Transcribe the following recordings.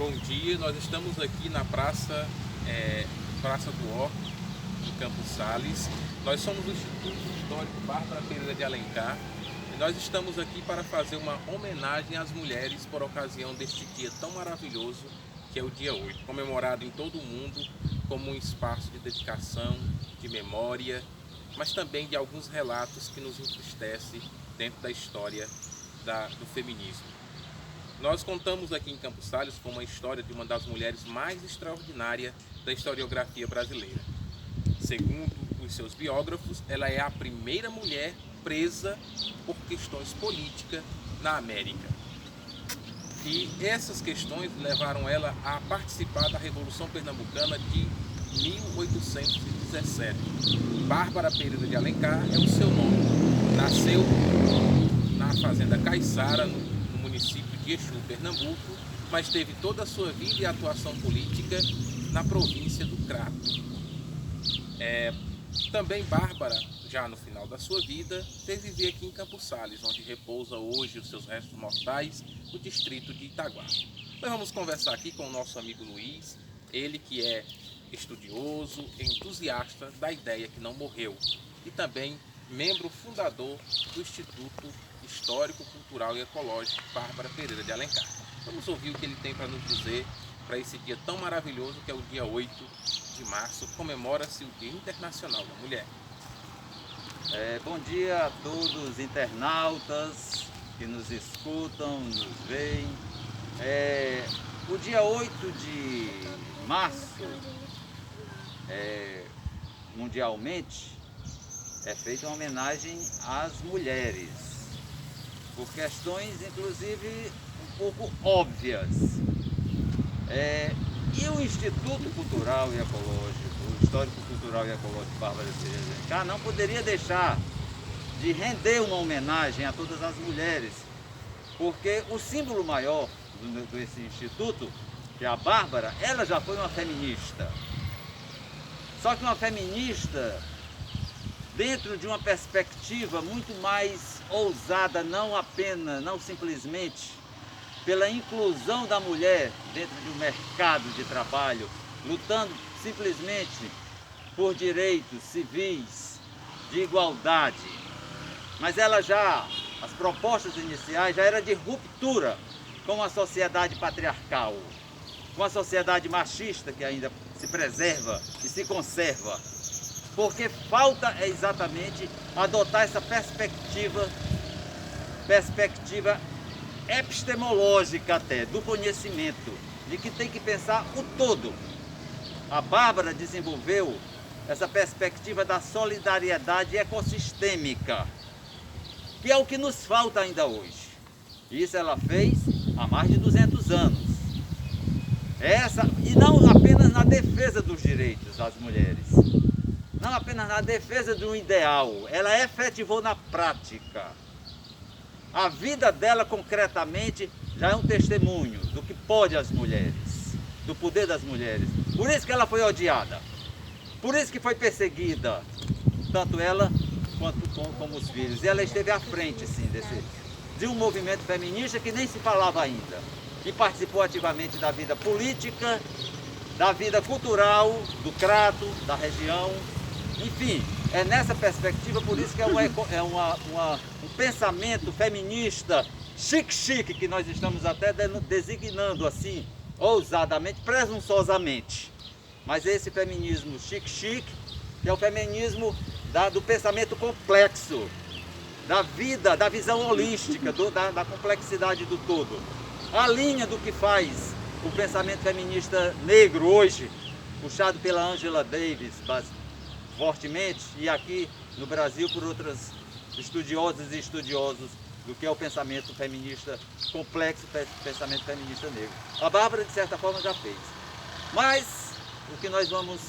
Bom dia, nós estamos aqui na Praça do Ó, em Campos Sales. Nós somos do Instituto Histórico Bárbara Pereira de Alencar e nós estamos aqui para fazer uma homenagem às mulheres por ocasião deste dia tão maravilhoso que é o dia 8, comemorado em todo o mundo como um espaço de dedicação, de memória, mas também de alguns relatos que nos entristecem dentro da história do feminismo. Nós contamos aqui em Campos Sales com uma história de uma das mulheres mais extraordinárias da historiografia brasileira. Segundo os seus biógrafos, ela é a primeira mulher presa por questões políticas na América. E essas questões levaram ela a participar da Revolução Pernambucana de 1817. Bárbara Pereira de Alencar é o seu nome. Nasceu na fazenda Caiçara, no município de Exu, Pernambuco, mas teve toda a sua vida e atuação política na província do Crato. Também Bárbara, já no final da sua vida, veio viver aqui em Campos Sales, onde repousa hoje os seus restos mortais, no distrito de Itaguá. Nós vamos conversar aqui com o nosso amigo Luiz, ele que é estudioso, entusiasta da ideia que não morreu e também membro fundador do Instituto Histórico, Cultural e Ecológico Bárbara Pereira de Alencar. Vamos ouvir o que ele tem para nos dizer para esse dia tão maravilhoso que é o dia 8 de março, comemora-se o Dia Internacional da Mulher. Bom dia a todos os internautas que nos escutam, nos veem. O dia 8 de março, mundialmente, é feita uma homenagem às mulheres, por questões, inclusive, um pouco óbvias. E o Instituto Cultural e Ecológico, o Histórico Cultural e Ecológico Bárbara Pereira de Alencar, não poderia deixar de render uma homenagem a todas as mulheres, porque o símbolo maior desse instituto, que é a Bárbara, ela já foi uma feminista. Só que uma feminista dentro de uma perspectiva muito mais ousada, não simplesmente pela inclusão da mulher dentro de um mercado de trabalho, lutando simplesmente por direitos civis, de igualdade. Mas as propostas iniciais já eram de ruptura com a sociedade patriarcal, com a sociedade machista que ainda se preserva e se conserva. Porque falta exatamente adotar essa perspectiva epistemológica até, do conhecimento, de que tem que pensar o todo. A Bárbara desenvolveu essa perspectiva da solidariedade ecossistêmica, que é o que nos falta ainda hoje. Isso ela fez há mais de 200 anos. E não apenas na defesa dos direitos das mulheres, não apenas na defesa de um ideal, ela efetivou na prática. A vida dela, concretamente, já é um testemunho do que pode as mulheres, do poder das mulheres. Por isso que ela foi odiada, por isso que foi perseguida, tanto ela como os filhos. E ela esteve à frente, sim, de um movimento feminista que nem se falava ainda, e participou ativamente da vida política, da vida cultural, do Crato, da região. Enfim, é nessa perspectiva, por isso que um pensamento feminista chique, que nós estamos até designando assim, ousadamente, presunçosamente. Mas esse feminismo chique, que é o feminismo do pensamento complexo, da vida, da visão holística, da complexidade do todo. A linha do que faz o pensamento feminista negro hoje, puxado pela Angela Davis, fortemente, e aqui no Brasil por outras estudiosas e estudiosos do que é o pensamento feminista complexo, pensamento feminista negro. A Bárbara, de certa forma, já fez. Mas o que nós vamos,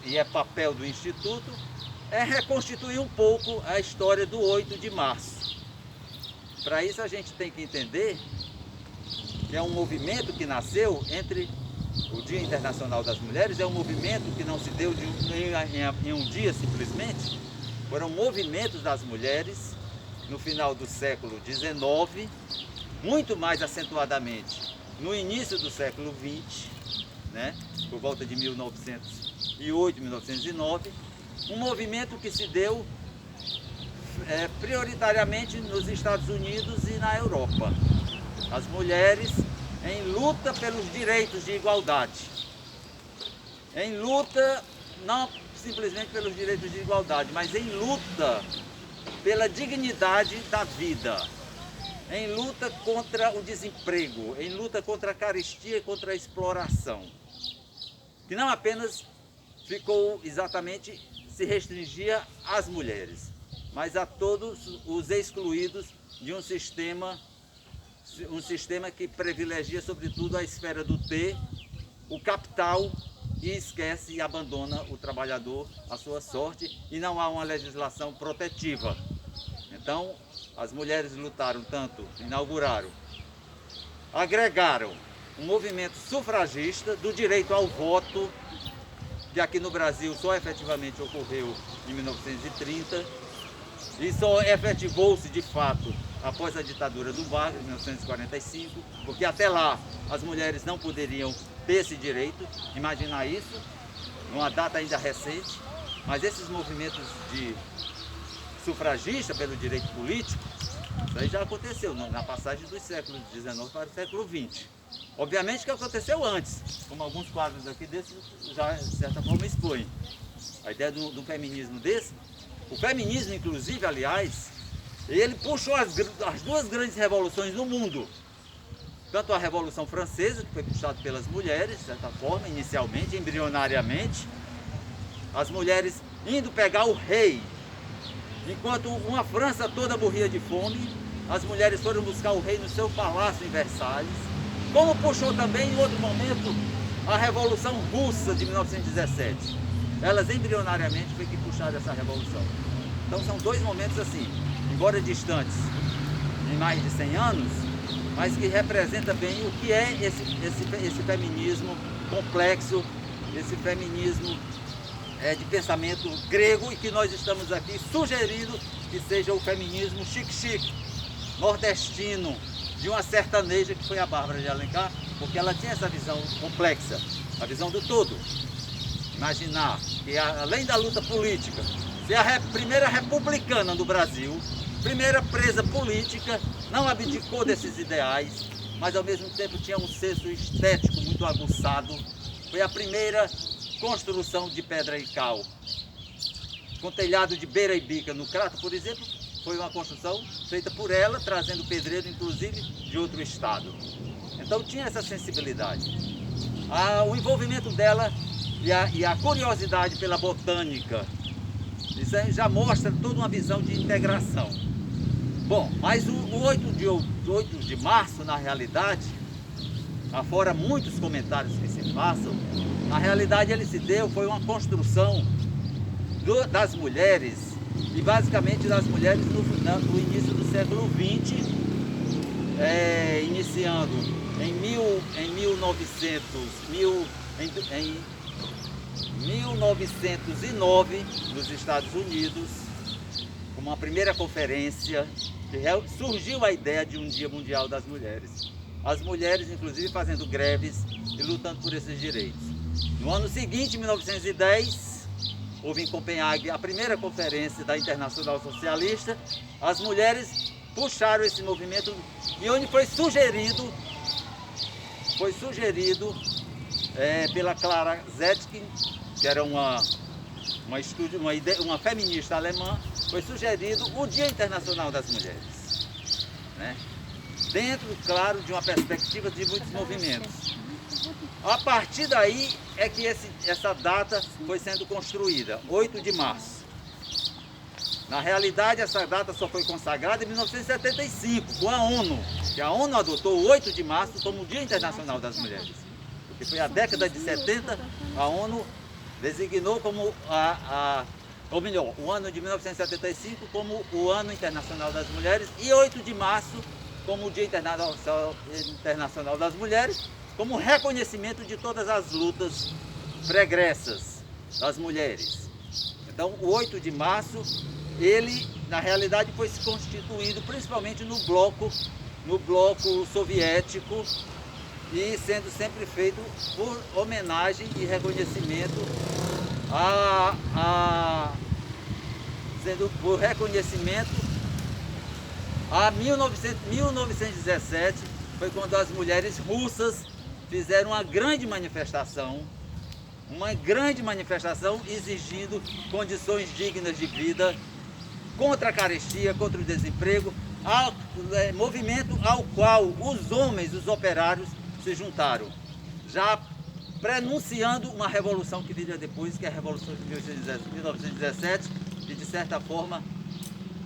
e é papel do Instituto, é reconstituir um pouco a história do 8 de março. Para isso a gente tem que entender que é um movimento que nasceu entre o Dia Internacional das Mulheres, é um movimento que não se deu em um dia simplesmente. Foram movimentos das mulheres no final do século XIX, muito mais acentuadamente no início do século XX, né, por volta de 1908, 1909, um movimento que se deu prioritariamente nos Estados Unidos e na Europa. As mulheres em luta pelos direitos de igualdade, em luta não simplesmente pelos direitos de igualdade, mas em luta pela dignidade da vida, em luta contra o desemprego, em luta contra a carestia e contra a exploração, que não apenas ficou exatamente, se restringia às mulheres, mas a todos os excluídos de um sistema que privilegia sobretudo a esfera do ter, o capital, e esquece e abandona o trabalhador à sua sorte, e não há uma legislação protetiva. Então, as mulheres lutaram tanto, inauguraram, agregaram um movimento sufragista do direito ao voto, que aqui no Brasil só efetivamente ocorreu em 1930, e só efetivou-se de fato após a ditadura do Vargas, em 1945, porque até lá as mulheres não poderiam ter esse direito. Imaginar isso, numa data ainda recente, mas esses movimentos de sufragista pelo direito político, isso aí já aconteceu na passagem dos séculos XIX para o século XX. Obviamente que aconteceu antes, como alguns quadros aqui desses já de certa forma expõem. A ideia do feminismo desse, o feminismo inclusive, aliás, ele puxou as duas grandes revoluções no mundo. Tanto a Revolução Francesa, que foi puxada pelas mulheres, de certa forma, inicialmente, embrionariamente, as mulheres indo pegar o rei. Enquanto uma França toda morria de fome, as mulheres foram buscar o rei no seu palácio em Versalhes. Como puxou também, em outro momento, a Revolução Russa de 1917. Elas embrionariamente foi que puxaram essa revolução. Então são dois momentos assim, embora distantes em mais de 100 anos, mas que representa bem o que é esse feminismo complexo, esse feminismo de pensamento grego, e que nós estamos aqui sugerindo que seja o feminismo chique-chique, nordestino, de uma sertaneja que foi a Bárbara de Alencar, porque ela tinha essa visão complexa, a visão do todo. Imaginar que além da luta política, ser a primeira republicana do Brasil, primeira presa política, não abdicou desses ideais, mas ao mesmo tempo tinha um senso estético muito aguçado. Foi a primeira construção de pedra e cal, com telhado de beira e bica. No Crato, por exemplo, foi uma construção feita por ela, trazendo pedreiro, inclusive, de outro estado. Então tinha essa sensibilidade. O envolvimento dela e a curiosidade pela botânica, isso aí já mostra toda uma visão de integração. Bom, mas o 8 de março, na realidade, afora muitos comentários que se façam, na realidade ele se deu, foi uma construção das mulheres, e basicamente das mulheres no início do século XX, iniciando em 1909, nos Estados Unidos, com uma primeira conferência, que surgiu a ideia de um Dia Mundial das Mulheres. As mulheres, inclusive, fazendo greves e lutando por esses direitos. No ano seguinte, 1910, houve em Copenhague a primeira conferência da Internacional Socialista. As mulheres puxaram esse movimento, e onde foi sugerido pela Clara Zetkin, que era uma feminista alemã, foi sugerido o Dia Internacional das Mulheres, né? Dentro, claro, de uma perspectiva de muitos movimentos. A partir daí é que essa data foi sendo construída, 8 de março. Na realidade, essa data só foi consagrada em 1975, com a ONU, que a ONU adotou o 8 de março como o Dia Internacional das Mulheres. Porque foi a década de 70, a ONU designou como ou melhor, o ano de 1975 como o Ano Internacional das Mulheres, e 8 de março como o Dia Internacional das Mulheres, como reconhecimento de todas as lutas pregressas das mulheres. Então, o 8 de março, ele, na realidade, foi se constituindo principalmente no bloco soviético, e sendo sempre feito por homenagem e reconhecimento sendo por reconhecimento a 1917, foi quando as mulheres russas fizeram uma grande manifestação exigindo condições dignas de vida, contra a carestia, contra o desemprego, movimento ao qual os homens, os operários, se juntaram, já prenunciando uma revolução que viria depois, que é a Revolução de 1917, que de certa forma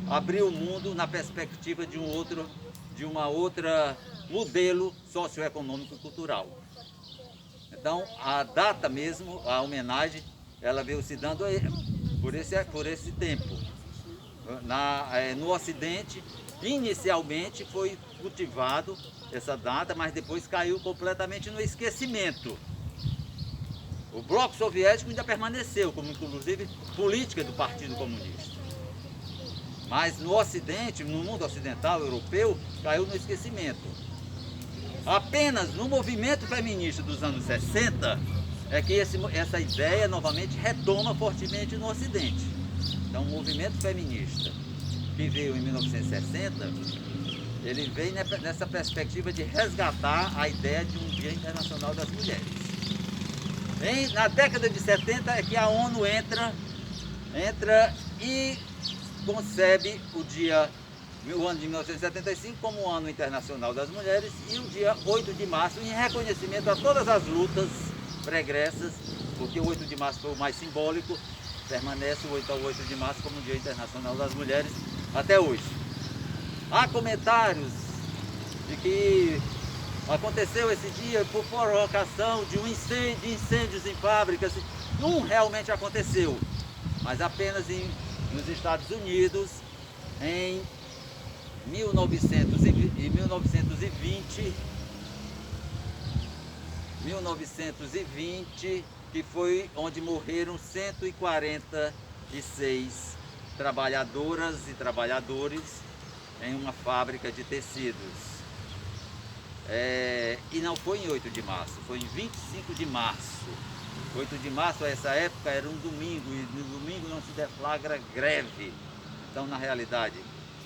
abriu o mundo na perspectiva de uma outra modelo socioeconômico e cultural. Então, a data mesmo, a homenagem, ela veio se dando por esse tempo. No Ocidente, inicialmente foi cultivado essa data, mas depois caiu completamente no esquecimento. O bloco soviético ainda permaneceu, como inclusive política do Partido Comunista. Mas no Ocidente, no mundo ocidental, europeu, caiu no esquecimento. Apenas no movimento feminista dos anos 60 é que essa ideia novamente retoma fortemente no Ocidente. Então, o movimento feminista que veio em 1960, ele veio nessa perspectiva de resgatar a ideia de um Dia Internacional das Mulheres. Na década de 70 é que a ONU entra e concebe o ano de 1975 como o Ano Internacional das Mulheres e o dia 8 de março em reconhecimento a todas as lutas pregressas, porque o 8 de março foi o mais simbólico, permanece o 8 de março como o Dia Internacional das Mulheres até hoje. Há comentários de que aconteceu esse dia por provocação de incêndios em fábricas. Não realmente aconteceu, mas apenas nos Estados Unidos, em 1920, que foi onde morreram 146 trabalhadoras e trabalhadores em uma fábrica de tecidos. E não foi em 8 de março, foi em 25 de março. 8 de março, a essa época, era um domingo, e no domingo não se deflagra greve. Então, na realidade,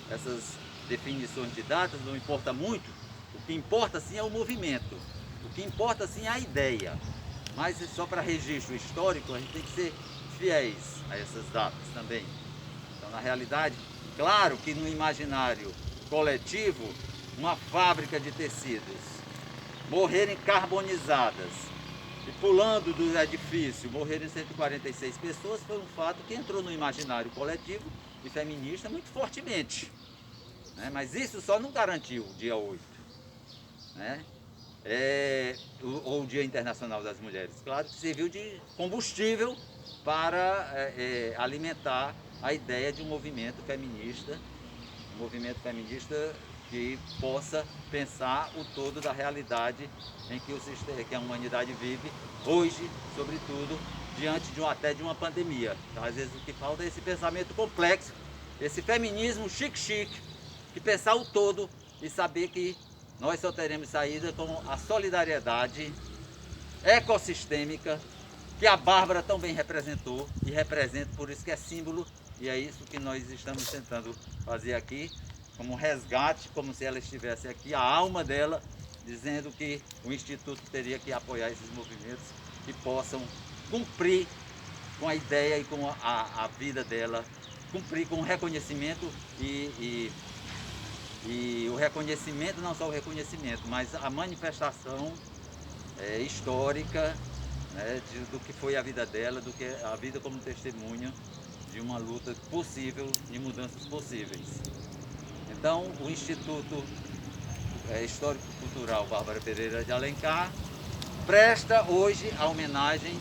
essas definições de datas não importa muito. O que importa, sim, é o movimento. O que importa, sim, é a ideia. Mas, só para registro histórico, a gente tem que ser fiéis a essas datas também. Então, na realidade, claro que no imaginário coletivo, uma fábrica de tecidos morrerem carbonizadas e pulando do edifício, morrerem 146 pessoas, foi um fato que entrou no imaginário coletivo e feminista muito fortemente. Mas isso só não garantiu o dia 8, ou o Dia Internacional das Mulheres. Claro que serviu de combustível para alimentar a ideia de um movimento feminista que possa pensar o todo da realidade em que a humanidade vive hoje, sobretudo diante até de uma pandemia. Então, às vezes o que falta é esse pensamento complexo, esse feminismo chique-chique, que pensar o todo e saber que nós só teremos saída com a solidariedade ecossistêmica que a Bárbara tão bem representou e representa, por isso que é símbolo, e é isso que nós estamos tentando fazer aqui, como um resgate, como se ela estivesse aqui, a alma dela, dizendo que o Instituto teria que apoiar esses movimentos que possam cumprir com a ideia e com a vida dela, cumprir com o reconhecimento e o reconhecimento, não só o reconhecimento, mas a manifestação histórica, do que foi a vida dela, do que a vida como testemunha de uma luta possível, de mudanças possíveis. Então, o Instituto Histórico-Cultural Bárbara Pereira de Alencar presta hoje a homenagem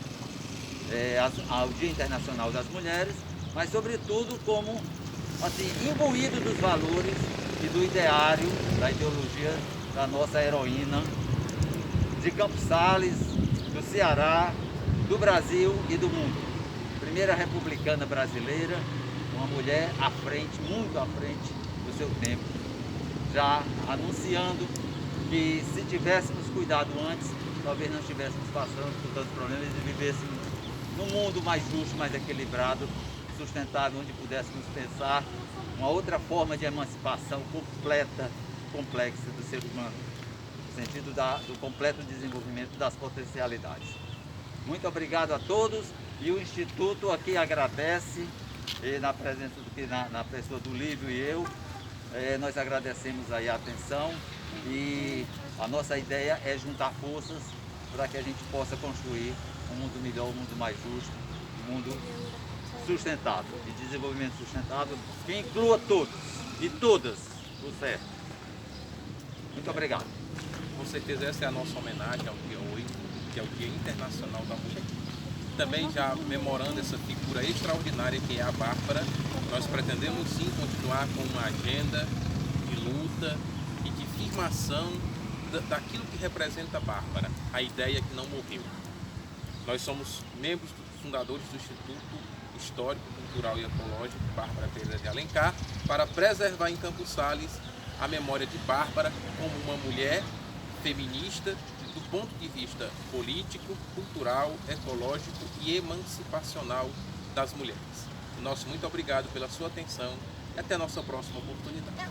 ao Dia Internacional das Mulheres, mas sobretudo como assim, imbuído dos valores e do ideário, da ideologia da nossa heroína de Campos Sales, do Ceará, do Brasil e do mundo. Primeira republicana brasileira, uma mulher à frente, muito à frente do seu tempo, já anunciando que se tivéssemos cuidado antes, talvez não estivéssemos passando por tantos problemas e vivêssemos num mundo mais justo, mais equilibrado, sustentável, onde pudéssemos pensar uma outra forma de emancipação completa, complexa do ser humano, no sentido do completo desenvolvimento das potencialidades. Muito obrigado a todos, e o Instituto aqui agradece, na presença na pessoa do Lívio e eu, nós agradecemos aí a atenção, e a nossa ideia é juntar forças para que a gente possa construir um mundo melhor, um mundo mais justo, um mundo sustentável, de desenvolvimento sustentável, que inclua todos e todas, o certo. Muito obrigado. Com certeza essa é a nossa homenagem ao dia 8, que é o Dia Internacional da Mulher. Também já memorando essa figura extraordinária que é a Bárbara, nós pretendemos sim continuar com uma agenda de luta e de firmação daquilo que representa a Bárbara, a ideia que não morreu. Nós somos membros fundadores do Instituto Histórico, Cultural e Ecológico Bárbara Pereira de Alencar, para preservar em Campos Sales a memória de Bárbara como uma mulher feminista do ponto de vista político, cultural, ecológico e emancipacional das mulheres. Nosso muito obrigado pela sua atenção e até a nossa próxima oportunidade.